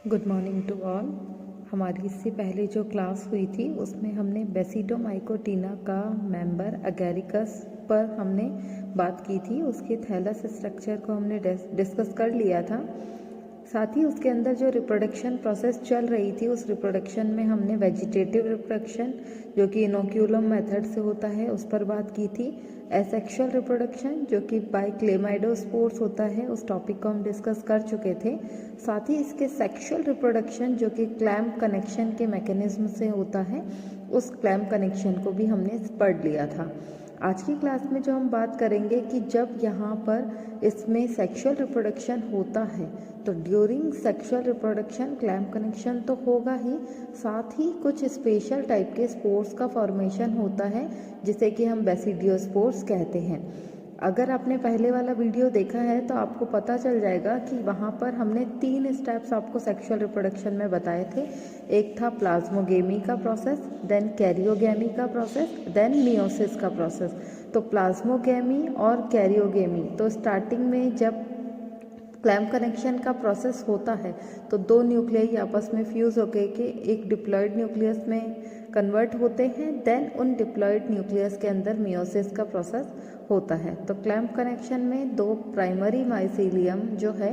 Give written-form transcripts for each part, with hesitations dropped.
Good morning to all. हमारी इससे पहले जो क्लास हुई थी उसमें हमने बेसिडोमाइकोटिना का मेंबर अगैरिकस पर हमने बात की थी। उसके थैलस स्ट्रक्चर को हमने डिस्कस कर लिया था। साथ ही उसके अंदर जो रिप्रोडक्शन प्रोसेस चल रही थी उस रिप्रोडक्शन में हमने वेजिटेटिव रिप्रोडक्शन जो कि इनोक्यूलम मेथड से होता है उस पर बात की थी। एसेक्सुअल रिप्रोडक्शन जो कि बाय क्लेमाइडोस्पोर्स होता है उस टॉपिक को हम डिस्कस कर चुके थे। साथ ही इसके सेक्सुअल रिप्रोडक्शन जो कि क्लैम्प कनेक्शन के मैकेनिज्म से होता है उस क्लैम्प कनेक्शन को भी हमने पढ़ लिया था। आज की क्लास में जो हम बात करेंगे कि जब यहाँ पर इसमें सेक्सुअल रिप्रोडक्शन होता है तो during sexual reproduction clamp connection तो होगा ही, साथ ही कुछ स्पेशल टाइप के स्पोर्स का फॉर्मेशन होता है जिसे कि हम बेसिडियोस्पोर्स कहते हैं। अगर आपने पहले वाला वीडियो देखा है तो आपको पता चल जाएगा कि वहाँ पर हमने 3 स्टेप्स आपको सेक्सुअल रिप्रोडक्शन में बताए थे। एक था प्लाज्मोगेमी का प्रोसेस, देन कैरियोगेमी का प्रोसेस, देन मियोसिस का प्रोसेस। तो प्लाज्मोगेमी और कैरियोगेमी, तो स्टार्टिंग में जब क्लैम्प कनेक्शन का प्रोसेस होता है तो 2 न्यूक्लियाई आपस में फ्यूज होकर के एक डिप्लॉयड न्यूक्लियस में कन्वर्ट होते हैं। देन उन डिप्लॉयड न्यूक्लियस के अंदर मियोसिस का प्रोसेस होता है। तो क्लैम्प कनेक्शन में 2 प्राइमरी माइसीलियम जो है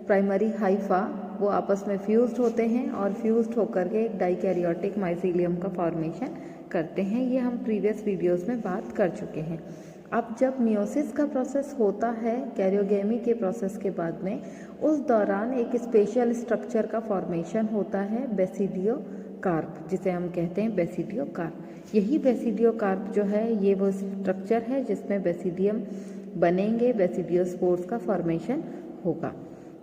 प्राइमरी हाइफा वो आपस में फ्यूज्ड होते हैं और फ्यूज्ड होकर के एक डाइकैरियोटिक माइसीलियम का फॉर्मेशन करते हैं। ये हम प्रीवियस वीडियोस में बात कर चुके हैं। अब जब मियोसिस का प्रोसेस होता है कैरियोगेमी के प्रोसेस के बाद में, उस दौरान एक स्पेशल स्ट्रक्चर का फॉर्मेशन होता है बेसिडियोकार्प, जिसे हम कहते हैं बेसिडियोकार्प। यही बेसिडियोकार्प जो है ये वो स्ट्रक्चर है जिसमें बेसिडियम बनेंगे, बेसिडियोस्पोर्स का फॉर्मेशन होगा।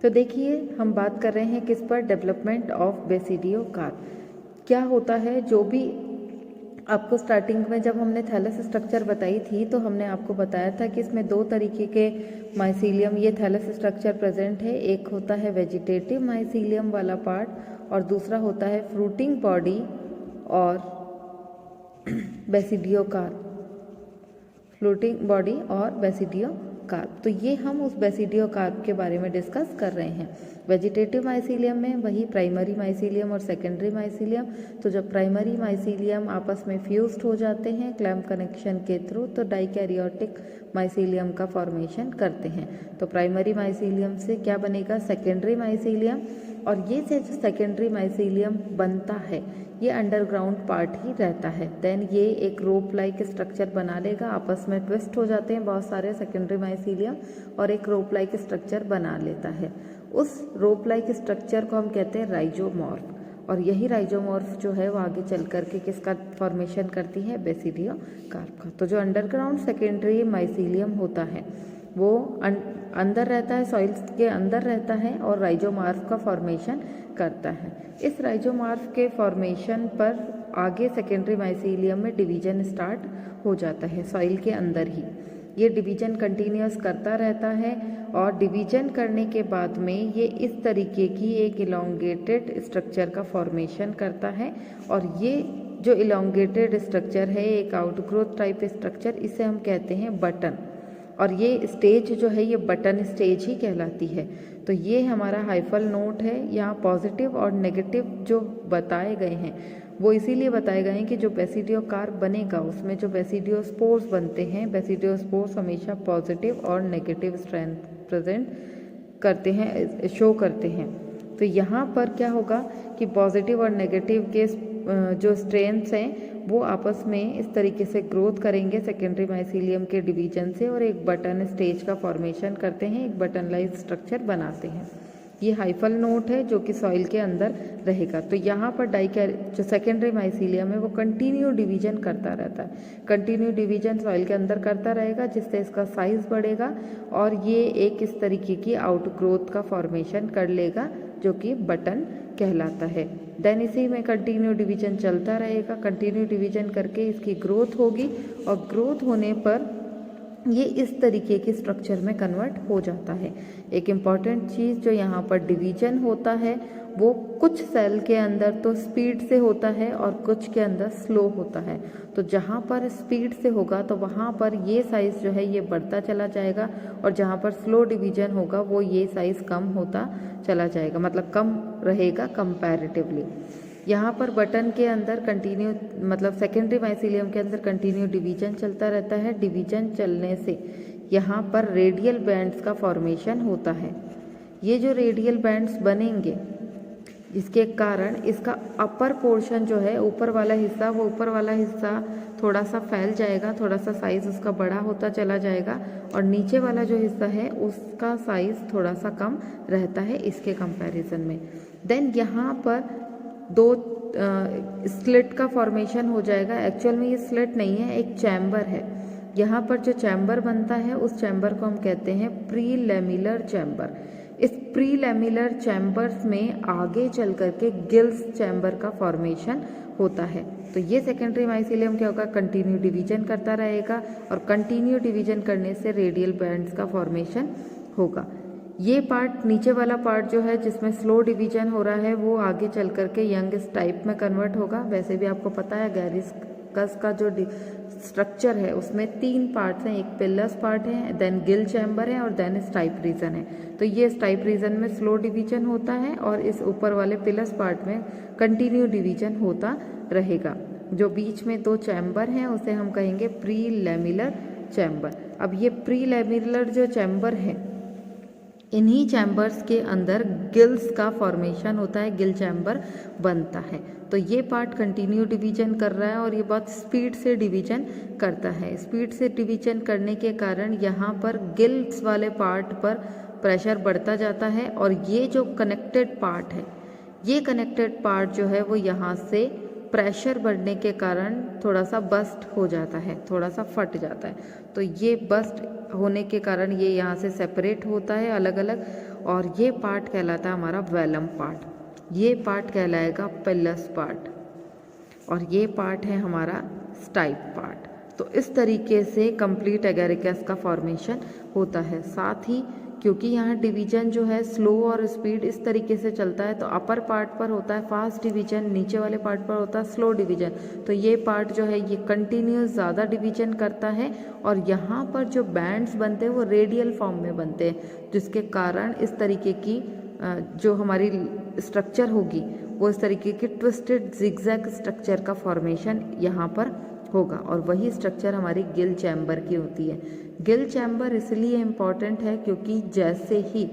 तो देखिए हम बात कर रहे हैं किस पर, डेवलपमेंट ऑफ बेसिडियोकार्प। क्या होता है, जो भी आपको स्टार्टिंग में जब हमने थैलस स्ट्रक्चर बताई थी तो हमने आपको बताया था कि इसमें 2 तरीके के माइसीलियम ये थैलस स्ट्रक्चर प्रेजेंट है। एक होता है वेजिटेटिव माइसीलियम वाला पार्ट और दूसरा होता है फ्रूटिंग बॉडी और बेसिडियोकार्प, फ्रूटिंग बॉडी और बेसिडियोकार्प। तो ये हम उस बेसिडियोकार्प के बारे में डिस्कस कर रहे हैं। वेजिटेटिव माइसीलियम में वही प्राइमरी माइसीलियम और सेकेंडरी माइसीलियम। तो जब प्राइमरी माइसीलियम आपस में फ्यूज्ड हो जाते हैं क्लैम्प कनेक्शन के थ्रू तो डाइकैरियोटिक माइसीलियम का फॉर्मेशन करते हैं। तो प्राइमरी माइसीलियम से क्या बनेगा, सेकेंडरी माइसीलियम। और ये से जो सेकेंडरी माइसीलियम बनता है ये अंडरग्राउंड पार्ट ही रहता है। देन ये एक रोप लाइक स्ट्रक्चर बना लेगा, आपस में ट्विस्ट हो जाते हैं बहुत सारे सेकेंडरी माइसीलियम और एक रोप लाइक स्ट्रक्चर बना लेता है। उस रोप लाइक स्ट्रक्चर को हम कहते हैं राइजोमॉर्फ। और यही राइजोमॉर्फ जो है वो आगे चल करके किसका फॉर्मेशन करती है, बेसिडियोकार्प का। तो जो अंडरग्राउंड सेकेंडरी माइसीलियम होता है वो अंदर रहता है, सॉइल के अंदर रहता है और राइजोमॉर्फ का फॉर्मेशन करता है। इस राइजोमॉर्फ के फॉर्मेशन पर आगे सेकेंडरी माइसीलियम में डिवीजन स्टार्ट हो जाता है सॉइल के अंदर ही। ये डिवीजन कंटिन्यूस करता रहता है और डिवीजन करने के बाद में ये इस तरीके की एक इलोंगेटेड स्ट्रक्चर का फॉर्मेशन करता है। और ये जो इलोंगेटेड स्ट्रक्चर है एक आउटग्रोथ टाइप स्ट्रक्चर, इसे हम कहते हैं बटन। और ये स्टेज जो है ये बटन स्टेज ही कहलाती है। तो ये हमारा हाइफल नोट है। यहाँ पॉजिटिव और नेगेटिव जो बताए गए हैं वो इसीलिए बताए गए हैं कि जो बेसिडियोकार्प बनेगा उसमें जो बेसिडियोस्पोर्स बनते हैं, बेसिडियोस्पोर्स हमेशा पॉजिटिव और नेगेटिव स्ट्रेंथ प्रेजेंट करते हैं, शो करते हैं। तो यहाँ पर क्या होगा कि पॉजिटिव और नेगेटिव के जो स्ट्रेंथ्स हैं वो आपस में इस तरीके से ग्रोथ करेंगे सेकेंडरी माइसीलियम के डिवीजन से और एक बटन स्टेज का फॉर्मेशन करते हैं, एक बटन लाइक स्ट्रक्चर बनाते हैं। ये हाइफल नोट है जो कि सॉइल के अंदर रहेगा। तो यहाँ पर जो सेकेंडरी माइसीलियम है वो कंटिन्यू डिवीजन करता रहता है, कंटिन्यू डिवीजन सॉइल के अंदर करता रहेगा जिससे इसका साइज बढ़ेगा और ये एक इस तरीके की आउटग्रोथ का फॉर्मेशन कर लेगा जो कि बटन कहलाता है। देन इसी में कंटिन्यू डिवीजन चलता रहेगा, कंटिन्यू डिवीजन करके इसकी ग्रोथ होगी और ग्रोथ होने पर ये इस तरीके के स्ट्रक्चर में कन्वर्ट हो जाता है। एक इम्पॉर्टेंट चीज़ जो यहाँ पर डिवीजन होता है वो कुछ सेल के अंदर तो स्पीड से होता है और कुछ के अंदर स्लो होता है। तो जहाँ पर स्पीड से होगा तो वहाँ पर ये साइज़ जो है ये बढ़ता चला जाएगा, और जहाँ पर स्लो डिवीजन होगा वो ये साइज़ कम होता चला जाएगा, मतलब कम रहेगा कंपैरेटिवली। यहाँ पर बटन के अंदर कंटिन्यू, मतलब सेकेंडरी माइसीलियम के अंदर कंटिन्यू डिवीजन चलता रहता है। डिवीजन चलने से यहाँ पर रेडियल बैंड्स का फॉर्मेशन होता है। ये जो रेडियल बैंड्स बनेंगे जिसके कारण इसका अपर पोर्शन जो है, ऊपर वाला हिस्सा, वो ऊपर वाला हिस्सा थोड़ा सा फैल जाएगा, थोड़ा सा साइज़ उसका बड़ा होता चला जाएगा, और नीचे वाला जो हिस्सा है उसका साइज़ थोड़ा सा कम रहता है इसके कंपैरिजन में। देन यहाँ पर दो स्लिट का फॉर्मेशन हो जाएगा। एक्चुअल में ये स्लिट नहीं है, एक चैम्बर है। यहाँ पर जो चैम्बर बनता है उस चैम्बर को हम कहते हैं प्री लैमिलर चैम्बर। इस प्री लैमिलर चैम्बर्स में आगे चल करके गिल्स चैम्बर का फॉर्मेशन होता है। तो ये सेकेंडरी माइसीलियम क्या होगा, कंटिन्यू डिवीजन करता रहेगा, और कंटिन्यू डिवीजन करने से रेडियल बैंड्स का फॉर्मेशन होगा। ये पार्ट, नीचे वाला पार्ट जो है जिसमें स्लो डिवीजन हो रहा है, वो आगे चल करके यंगेस्ट टाइप में कन्वर्ट होगा। वैसे भी आपको पता है गैरिस्कस का जो स्ट्रक्चर है उसमें 3 पार्ट्स हैं, एक पिलस पार्ट है, देन गिल चैम्बर है, और देन स्टाइप रीजन है। तो ये स्टाइप रीजन में स्लो डिवीजन होता है, और इस ऊपर वाले पिलस पार्ट में कंटिन्यू डिवीजन होता रहेगा। जो बीच में 2 चैम्बर हैं उसे हम कहेंगे प्री लैमिलर चैम्बर। अब ये प्री लैमिलर जो चैम्बर है, इन्हीं चैम्बर्स के अंदर गिल्स का फॉर्मेशन होता है, गिल चैम्बर बनता है। तो ये पार्ट कंटिन्यू डिवीजन कर रहा है और ये बहुत स्पीड से डिवीजन करता है। स्पीड से डिवीजन करने के कारण यहाँ पर गिल्स वाले पार्ट पर प्रेशर बढ़ता जाता है, और ये जो कनेक्टेड पार्ट है, ये कनेक्टेड पार्ट जो है वो यहाँ से प्रेशर बढ़ने के कारण थोड़ा सा बस्ट हो जाता है, थोड़ा सा फट जाता है। तो ये बस्ट होने के कारण ये यहाँ से सेपरेट होता है अलग अलग, और ये पार्ट कहलाता है हमारा वेलम पार्ट। ये पार्ट कहलाएगा पिलस पार्ट, और ये पार्ट है हमारा स्टाइप पार्ट। तो इस तरीके से कंप्लीट एगेरिकस का फॉर्मेशन होता है। साथ ही क्योंकि यहाँ डिवीजन जो है स्लो और स्पीड इस तरीके से चलता है, तो अपर पार्ट पर होता है फास्ट डिवीजन, नीचे वाले पार्ट पर होता है स्लो डिवीजन। तो ये पार्ट जो है ये कंटिन्यूस ज़्यादा डिवीजन करता है, और यहाँ पर जो बैंड्स बनते हैं वो रेडियल फॉर्म में बनते हैं, जिसके कारण इस तरीके की जो हमारी स्ट्रक्चर होगी वो इस तरीके की ट्विस्टेड जिगजैग स्ट्रक्चर का फॉर्मेशन यहाँ पर होगा, और वही स्ट्रक्चर हमारी गिल चैम्बर की होती है। गिल चैम्बर इसलिए इम्पॉर्टेंट है क्योंकि जैसे ही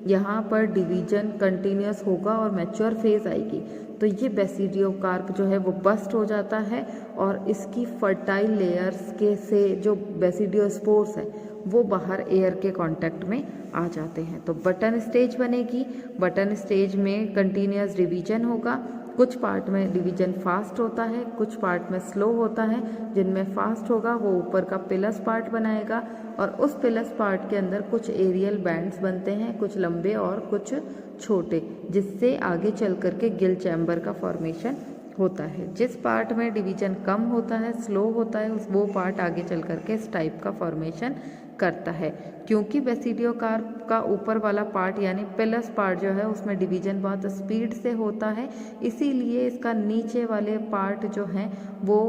यहाँ पर डिवीजन कंटिन्यूस होगा और मैच्योर फेज आएगी, तो ये बेसिडियोकार्प जो है वो बस्ट हो जाता है, और इसकी फर्टाइल लेयर्स के से जो बेसिडियोस्पोर्स है वो बाहर एयर के कांटेक्ट में आ जाते हैं। तो बटन स्टेज बनेगी। बटन स्टेज में कंटिन्यूस डिवीजन होगा। कुछ पार्ट में डिवीजन फास्ट होता है, कुछ पार्ट में स्लो होता है। जिनमें फास्ट होगा वो ऊपर का पिलस पार्ट बनाएगा, और उस पिलस पार्ट के अंदर कुछ एरियल बैंड्स बनते हैं, कुछ लंबे और कुछ छोटे, जिससे आगे चल करके गिल चैम्बर का फॉर्मेशन होता है। जिस पार्ट में डिवीजन कम होता है, स्लो होता है, वो पार्ट आगे चल करके स्टाइप का फॉर्मेशन करता है। क्योंकि बेसिडियोकार्प का ऊपर वाला पार्ट यानी पिलस पार्ट जो है उसमें डिवीजन बहुत स्पीड से होता है, इसीलिए इसका नीचे वाले पार्ट जो हैं वो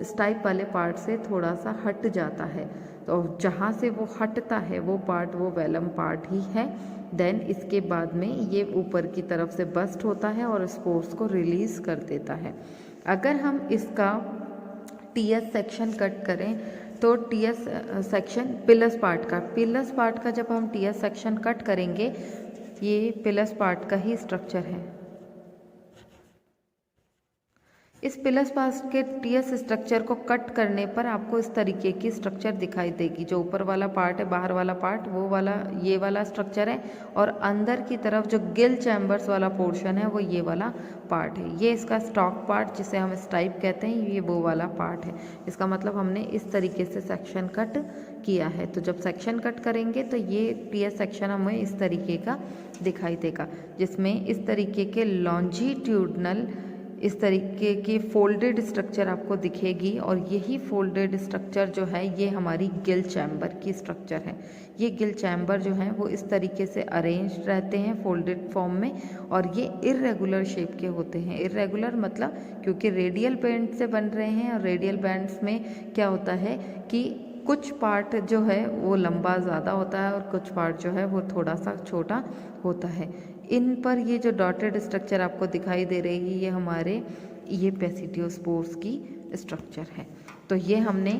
स्टाइप वाले पार्ट से थोड़ा सा हट जाता है। तो जहाँ से वो हटता है वो पार्ट वो वेलम पार्ट ही है। देन इसके बाद में ये ऊपर की तरफ से बस्ट होता है और स्पोर्स को रिलीज कर देता है। अगर हम इसका टीएस सेक्शन कट करें तो टीएस सेक्शन पिलस पार्ट का जब हम टीएस सेक्शन कट करेंगे, ये पिलस पार्ट का ही स्ट्रक्चर है। इस पिलस पार्ट के टीएस स्ट्रक्चर को कट करने पर आपको इस तरीके की स्ट्रक्चर दिखाई देगी। जो ऊपर वाला पार्ट है, बाहर वाला पार्ट, वो वाला ये वाला स्ट्रक्चर है, और अंदर की तरफ जो गिल चैम्बर्स वाला पोर्शन है वो ये वाला पार्ट है। ये इसका स्टॉक पार्ट जिसे हम स्टाइप कहते हैं, ये वो वाला पार्ट है। इसका मतलब हमने इस तरीके से सेक्शन कट किया है। तो जब सेक्शन कट करेंगे तो ये टीएस सेक्शन हमें इस तरीके का दिखाई देगा, जिसमें इस तरीके के लॉन्जिट्यूडनल इस तरीके की फोल्डेड स्ट्रक्चर आपको दिखेगी और यही फोल्डेड स्ट्रक्चर जो है ये हमारी गिल चैम्बर की स्ट्रक्चर है। ये गिल चैम्बर जो है वो इस तरीके से अरेंज रहते हैं फोल्डेड फॉर्म में और ये इर्रेगुलर शेप के होते हैं। इर्रेगुलर मतलब क्योंकि रेडियल बैंड से बन रहे हैं और रेडियल बैंड्स में क्या होता है कि कुछ पार्ट जो है वो लंबा ज़्यादा होता है और कुछ पार्ट जो है वो थोड़ा सा छोटा होता है। इन पर ये जो डॉटेड स्ट्रक्चर आपको दिखाई दे रही है ये बेसिडियोस्पोर्स की स्ट्रक्चर है। तो ये हमने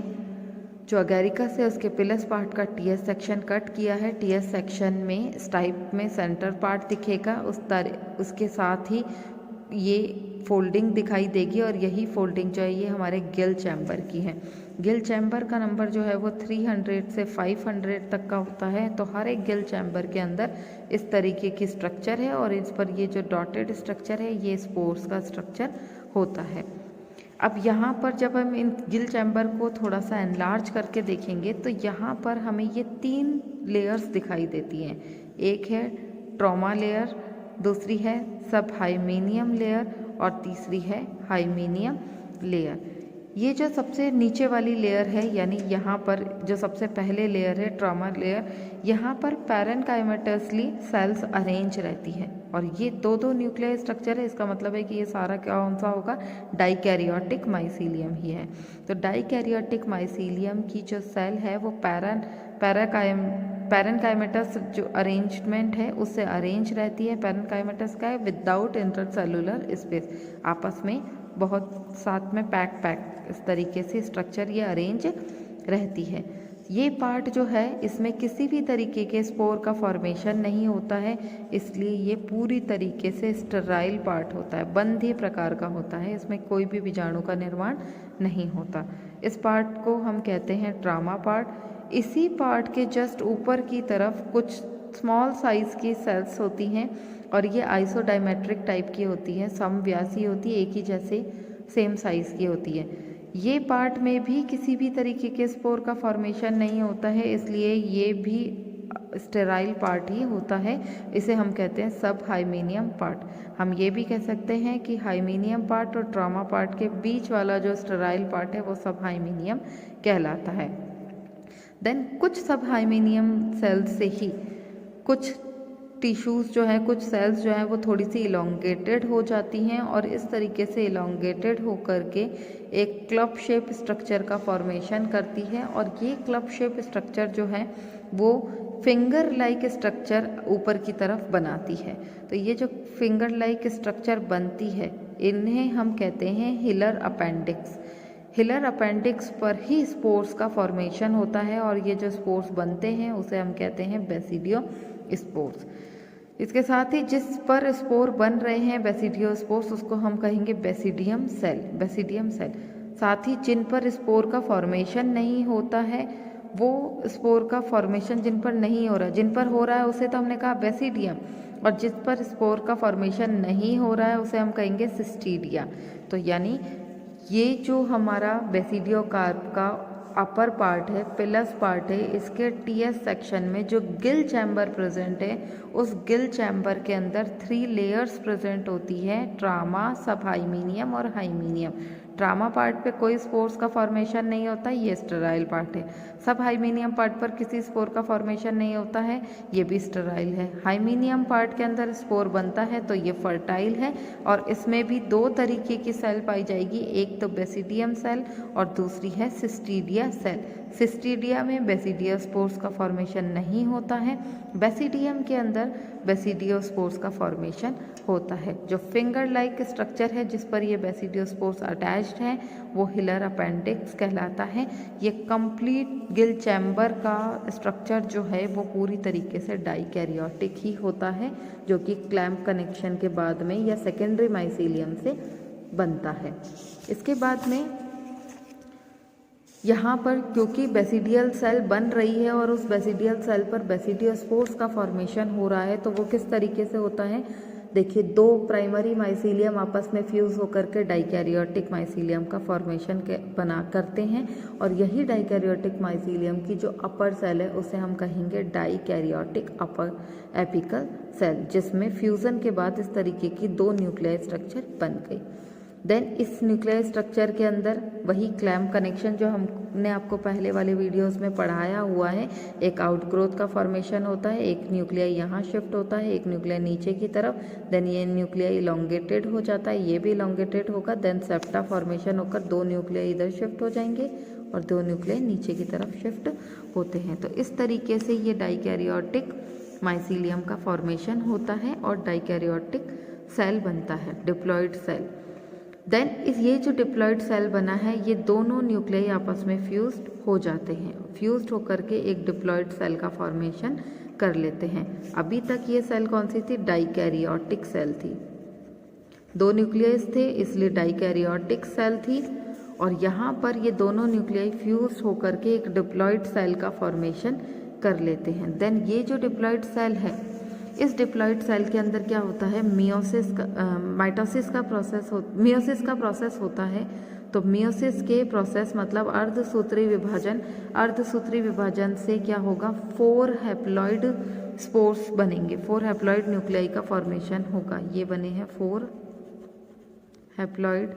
जो अगैरिका से उसके पिलस पार्ट का टीएस सेक्शन कट किया है। टीएस सेक्शन में स्टाइप में सेंटर पार्ट दिखेगा, उसके साथ ही ये फोल्डिंग दिखाई देगी और यही फोल्डिंग जो है ये हमारे गिल चैम्बर की है। गिल चैम्बर का नंबर जो है वो 300 से 500 तक का होता है। तो हर एक गिल चैम्बर के अंदर इस तरीके की स्ट्रक्चर है और इस पर ये जो डॉटेड स्ट्रक्चर है ये स्पोर्स का स्ट्रक्चर होता है। अब यहाँ पर जब हम इन गिल चैम्बर को थोड़ा सा एनलार्ज करके देखेंगे तो यहाँ पर हमें ये 3 लेयर्स दिखाई देती हैं। एक है ट्रॉमा लेयर, दूसरी है सब हाइमेनियम लेयर और तीसरी है हाइमेनियम लेयर। ये जो सबसे नीचे वाली लेयर है यानी यहाँ पर जो सबसे पहले लेयर है ट्रॉमा लेयर, यहाँ पर पैरेनकाइमेटसली सेल्स अरेंज रहती हैं और ये दो न्यूक्लियर स्ट्रक्चर है। इसका मतलब है कि ये सारा कौन सा होगा, डाइकैरियोटिक माइसीलियम ही है। तो डाइकैरियोटिक माइसीलियम की जो सेल है वो पैरेनकाइमेटस जो अरेंजमेंट है उससे अरेंज रहती है। पैरेनकाइमेटस का है विदाउट इंटरसेलुलर स्पेस, आपस में बहुत साथ में पैक इस तरीके से स्ट्रक्चर ये अरेंज रहती है। ये पार्ट जो है इसमें किसी भी तरीके के स्पोर का फॉर्मेशन नहीं होता है, इसलिए ये पूरी तरीके से स्टेराइल पार्ट होता है, बंद ही प्रकार का होता है। इसमें कोई भी बीजाणु का निर्माण नहीं होता। इस पार्ट को हम कहते हैं ट्रामा पार्ट। इसी पार्ट के जस्ट ऊपर की तरफ कुछ स्मॉल साइज की सेल्स होती हैं और ये आइसोडायमेट्रिक टाइप की होती हैं, समव्यासी होती है, एक ही जैसे सेम साइज की होती है। ये पार्ट में भी किसी भी तरीके के स्पोर का फॉर्मेशन नहीं होता है, इसलिए ये भी स्टेराइल पार्ट ही होता है। इसे हम कहते हैं सब हाइमेनियम पार्ट। हम ये भी कह सकते हैं कि हाइमेनियम पार्ट और ट्रॉमा पार्ट के बीच वाला जो स्टेराइल पार्ट है वो सब हाइमेनियम कहलाता है। देन कुछ सब हाइमेनियम सेल्स से ही कुछ टिश्यूज़ जो है, कुछ सेल्स जो हैं वो थोड़ी सी इलोंगेटेड हो जाती हैं और इस तरीके से इलोंगेटेड होकर के एक क्लब शेप स्ट्रक्चर का फॉर्मेशन करती है और ये क्लब शेप स्ट्रक्चर जो है वो फिंगर लाइक स्ट्रक्चर ऊपर की तरफ बनाती है। तो ये जो फिंगर लाइक स्ट्रक्चर बनती है इन्हें हम कहते हैं हिलर अपेंडिक्स। हिलर अपेंडिक्स पर ही स्पोर्स का फॉर्मेशन होता है और ये जो स्पोर्स बनते हैं उसे हम कहते हैं बेसिडियो स्पोर्स। इसके साथ ही जिस पर स्पोर बन रहे हैं बेसिडियो स्पोर्स उसको हम कहेंगे बेसिडियम सेल। बेसिडियम सेल साथ ही जिन पर स्पोर का फॉर्मेशन नहीं होता है वो स्पोर का फॉर्मेशन जिन पर नहीं हो रहा है, जिन पर हो रहा है उसे तो हमने कहा बेसिडियम, और जिस पर स्पोर का फॉर्मेशन नहीं हो रहा है उसे हम कहेंगे सिस्टीडिया। तो यानी ये जो हमारा बेसिडियो कार्प का अपर पार्ट है, पिलस पार्ट है, इसके टीएस सेक्शन में जो गिल चैम्बर प्रेजेंट है उस गिल चैम्बर के अंदर 3 लेयर्स प्रेजेंट होती है, ट्रामा, सब हाइमेनियम और हाइमेनियम। ट्रामा पार्ट पे कोई स्पोर्स का फॉर्मेशन नहीं होता, ये स्टेराइल पार्ट है। सब हाइमेनियम पार्ट पर किसी स्पोर का फॉर्मेशन नहीं होता है, ये भी स्टेराइल है। हाइमेनियम पार्ट के अंदर स्पोर बनता है तो ये फर्टाइल है और इसमें भी 2 तरीके की सेल पाई जाएगी, एक तो बेसिडियम सेल और दूसरी है सिस्टीडिया सेल। सिस्टीडिया में बेसिडियो स्पोर्स का फॉर्मेशन नहीं होता है, बेसिडियम के अंदर बेसिडियो स्पोर्स का फॉर्मेशन होता है। जो फिंगर लाइक स्ट्रक्चर है जिस पर ये बेसिडियो स्पोर्स अटैच्ड हैं वो हिलर अपेंडिक्स कहलाता है। ये कंप्लीट गिल चैम्बर का स्ट्रक्चर जो है वो पूरी तरीके से डाइकैरियोटिक ही होता है, जो कि क्लैंप कनेक्शन के बाद में या सेकेंडरी माइसीलियम से बनता है। इसके बाद में यहाँ पर क्योंकि बेसिडियल सेल बन रही है और उस बेसिडियल सेल पर बेसिडियो स्पोर्स का फॉर्मेशन हो रहा है तो वो किस तरीके से होता है, देखिए 2 प्राइमरी माइसीलियम आपस में फ्यूज़ होकर के डाइकैरियोटिक माइसीलियम का फॉर्मेशन बना करते हैं और यही डाइकैरियोटिक माइसीलियम की जो अपर सेल है उसे हम कहेंगे डाइकैरियोटिक अपर एपिकल सेल, जिसमें फ्यूज़न के बाद इस तरीके की 2 न्यूक्लियर स्ट्रक्चर बन गई। देन इस न्यूक्लियर स्ट्रक्चर के अंदर वही क्लैम्प कनेक्शन जो हमने आपको पहले वाले वीडियोस में पढ़ाया हुआ है, एक आउटग्रोथ का फॉर्मेशन होता है, एक न्यूक्लियर यहाँ शिफ्ट होता है, एक न्यूक्लियर नीचे की तरफ, देन ये न्यूक्लियर इलोंगेटेड हो जाता है, ये भी इलोंगेटेड होगा, देन सेप्टा फॉर्मेशन होकर 2 न्यूक्लियर इधर शिफ्ट हो जाएंगे और 2 न्यूक्लियर नीचे की तरफ शिफ्ट होते हैं। तो इस तरीके से ये डाइकैरियोटिक माइसीलियम का फॉर्मेशन होता है और डाइकैरियोटिक सेल बनता है, डिप्लॉइड सेल। देन ये जो डिप्लॉइड सेल बना है, ये दोनों न्यूक्लियाई आपस में फ्यूज्ड हो जाते हैं, फ्यूज्ड होकर के एक डिप्लॉइड सेल का फॉर्मेशन कर लेते हैं। अभी तक ये सेल कौन सी थी? डाइकैरियोटिक सेल थी। 2 न्यूक्लियस थे इसलिए डाइकैरियोटिक सेल थी, और यहाँ पर ये दोनों न्यूक्लियाई फ्यूज होकर के एक डिप्लॉइड सेल का फॉर्मेशन कर लेते हैं। देन ये जो डिप्लॉइड सेल है, इस डिप्लॉइड सेल के अंदर क्या होता है? मियोसिस का प्रोसेस होता है। तो मियोसिस के प्रोसेस मतलब अर्धसूत्री विभाजन, अर्धसूत्री विभाजन से क्या होगा? 4 हैप्लॉइड स्पोर्स बनेंगे, 4 हैप्लॉइड न्यूक्लियाई का फॉर्मेशन होगा। ये बने हैं 4 हैप्लॉइड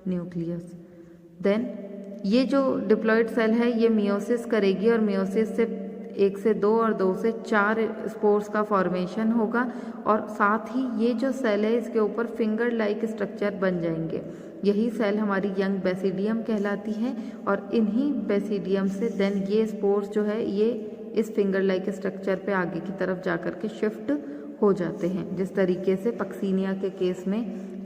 न्यूक्लियस। देन ये जो डिप्लॉइड सेल है ये मियोसिस करेगी और मियोसिस से 1 से 2 और 2 से 4 स्पोर्स का फॉर्मेशन होगा, और साथ ही ये जो सेल है इसके ऊपर फिंगर लाइक स्ट्रक्चर बन जाएंगे। यही सेल हमारी यंग बेसिडियम कहलाती है, और इन्हीं बेसिडियम से देन ये स्पोर्स जो है ये इस फिंगर लाइक स्ट्रक्चर पे आगे की तरफ जाकर के शिफ्ट हो जाते हैं। जिस तरीके से पक्सीनिया के केस में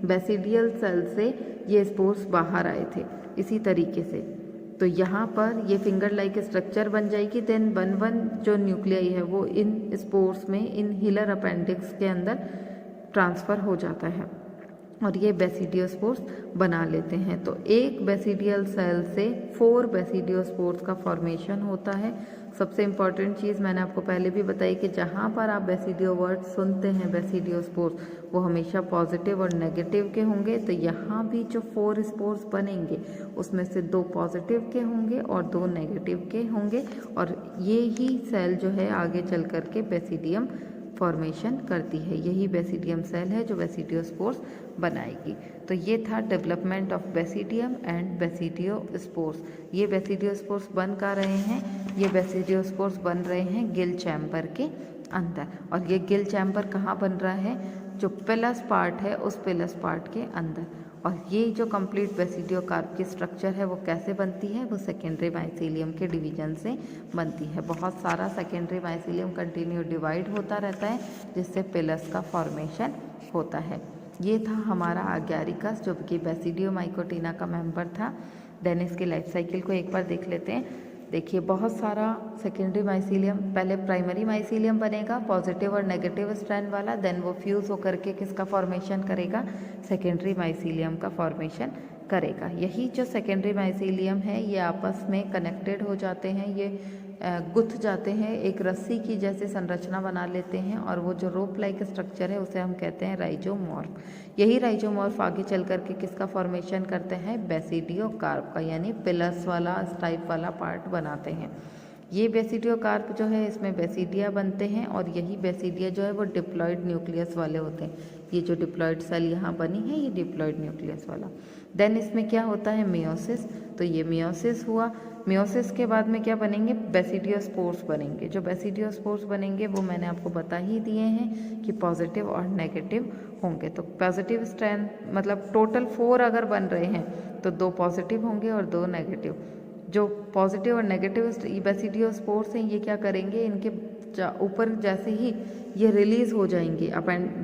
बेसिडियल सेल से ये स्पोर्स बाहर आए थे, इसी तरीके से तो यहाँ पर ये फिंगर लाइक स्ट्रक्चर बन जाएगी। देन 1 जो न्यूक्लियाई है वो इन स्पोर्स में, इन हिलर अपेंडिक्स के अंदर ट्रांसफ़र हो जाता है और ये बेसिडियोस्पोर्स बना लेते हैं। तो एक बेसिडियल सेल से 4 बेसिडियोस्पोर्स का फॉर्मेशन होता है। सबसे इम्पॉर्टेंट चीज़ मैंने आपको पहले भी बताई कि जहाँ पर आप बेसिडियो वर्ड सुनते हैं, बेसिडियोस्पोर्स, वो हमेशा पॉजिटिव और नेगेटिव के होंगे। तो यहाँ भी जो 4 स्पोर्स बनेंगे उसमें से 2 पॉजिटिव के होंगे और 2 नेगेटिव के होंगे, और ये ही सेल जो है आगे चल कर के बेसिडियम फॉर्मेशन करती है। यही बेसिडियम सेल है जो बेसिडियोस्पोर्स बनाएगी। तो ये था development of basidium and basidiospores. ये बेसिडियोस्पोर्स बन का रहे हैं, ये बेसिडियोस्पोर्स बन रहे हैं गिल चैम्बर के अंदर। और ये गिल चैम्बर कहाँ बन रहा है? जो पिलस पार्ट है उस पिलस पार्ट के अंदर। और ये जो कंप्लीट बेसिडियोकार्प की स्ट्रक्चर है वो कैसे बनती है? वो सेकेंडरी माइसीलियम के डिवीजन से बनती है। बहुत सारा सेकेंडरी माइसीलियम कंटिन्यू डिवाइड होता रहता है जिससे पिलस का फॉर्मेशन होता है। ये था हमारा आग्यारिकस जो कि बेसिडियोमाइकोटिना का मेंबर था। देन इसके लाइफ साइकिल को एक बार देख लेते हैं। देखिए बहुत सारा सेकेंडरी माइसीलियम, पहले प्राइमरी माइसीलियम बनेगा पॉजिटिव और नेगेटिव स्ट्रैंड वाला, देन वो फ्यूज़ होकर के किसका फॉर्मेशन करेगा? सेकेंडरी माइसीलियम का फॉर्मेशन करेगा। यही जो सेकेंडरी माइसीलियम है ये आपस में कनेक्टेड हो जाते हैं, ये गुथ जाते हैं, एक रस्सी की जैसे संरचना बना लेते हैं, और वो जो रोप लाइक स्ट्रक्चर है उसे हम कहते हैं राइजोमॉर्फ। यही राइजोमॉर्फ आगे चल करके किसका फॉर्मेशन करते हैं? बेसिडियोकार्प का, यानी पिलर्स वाला टाइप वाला पार्ट बनाते हैं। ये बेसिडियोकार्प जो है इसमें बेसिडिया बनते हैं, और यही बेसिडिया जो है वो डिप्लॉइड न्यूक्लियस वाले होते हैं। ये जो डिप्लॉइड सेल यहाँ बनी है ये डिप्लॉइड न्यूक्लियस वाला। देन इसमें क्या होता है? मियोसिस। तो ये मियोसिस हुआ। मियोसिस के बाद में क्या बनेंगे? बेसिडियोस्पोर्स बनेंगे। जो बेसिडियोस्पोर्स बनेंगे वो मैंने आपको बता ही दिए हैं कि पॉजिटिव और नेगेटिव होंगे। तो पॉजिटिव स्ट्रैंड मतलब टोटल 4 अगर बन रहे हैं तो 2 पॉजिटिव होंगे और 2 नेगेटिव। जो पॉजिटिव और नेगेटिव बेसिडियोस्पोर्स हैं ये क्या करेंगे? इनके ऊपर जैसे ही ये रिलीज़ हो जाएंगे,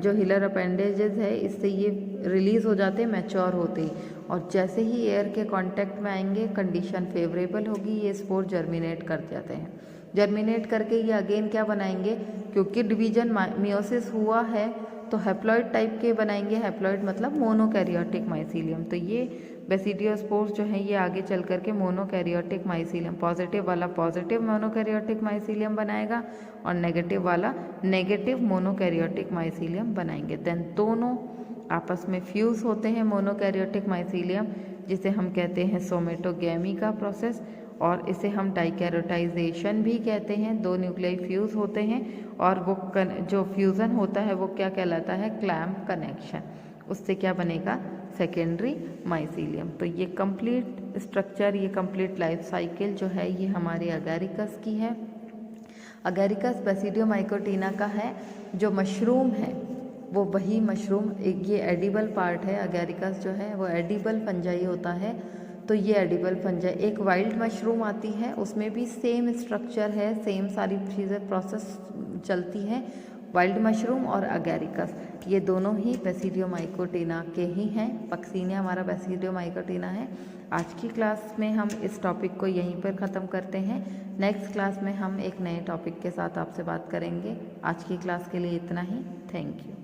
जो हिलर अपेंडेजेस है इससे ये रिलीज़ हो जाते हैं मैच्योर होते ही, और जैसे ही एयर के कांटेक्ट में आएंगे कंडीशन फेवरेबल होगी, ये स्पोर जर्मिनेट कर जाते हैं। जर्मिनेट करके ये अगेन क्या बनाएंगे? क्योंकि डिवीजन मियोसिस हुआ है तो हैप्लॉइड टाइप के बनाएंगे। हैप्लॉइड मतलब मोनोकैरियोटिक माइसीलियम। तो ये बेसिडियोस्पोर्स जो है ये आगे चल करके मोनोकैरियोटिक माइसीलियम, पॉजिटिव वाला पॉजिटिव मोनोकैरियोटिक माइसीलियम बनाएगा और नेगेटिव वाला नेगेटिव मोनोकैरियोटिक माइसीलियम बनाएंगे। देन दोनों आपस में फ्यूज़ होते हैं मोनोकैरियोटिक माइसीलियम, जिसे हम कहते हैं सोमेटोगेमी का प्रोसेस, और इसे हम डाइकैरोटाइजेशन भी कहते हैं। 2 न्यूक्लियाई फ्यूज़ होते हैं और वो जो फ्यूज़न होता है वो क्या कहलाता है? Clamp connection. उससे क्या बनेगा, सेकेंडरी माइसीलियम। तो ये कंप्लीट स्ट्रक्चर, ये कंप्लीट लाइफ साइकिल जो है ये हमारे अगैरिकस की है। अगैरिकस बेसिडियोमाइकोटिना का है। जो मशरूम है वो वही मशरूम, एक ये एडिबल पार्ट है। अगैरिकस जो है वो एडिबल फंजाई होता है। तो ये एडिबल फंजाई, एक वाइल्ड मशरूम आती है उसमें भी सेम स्ट्रक्चर है, सेम सारी चीज़ें प्रोसेस चलती है। वाइल्ड मशरूम और अगैरिकस ये दोनों ही बेसिडियोमाइकोटिना के ही हैं। पक्सीनिया हमारा बेसिडियोमाइकोटिना है। आज की क्लास में हम इस टॉपिक को यहीं पर ख़त्म करते हैं। नेक्स्ट क्लास में हम एक नए टॉपिक के साथ आपसे बात करेंगे। आज की क्लास के लिए इतना ही। Thank you.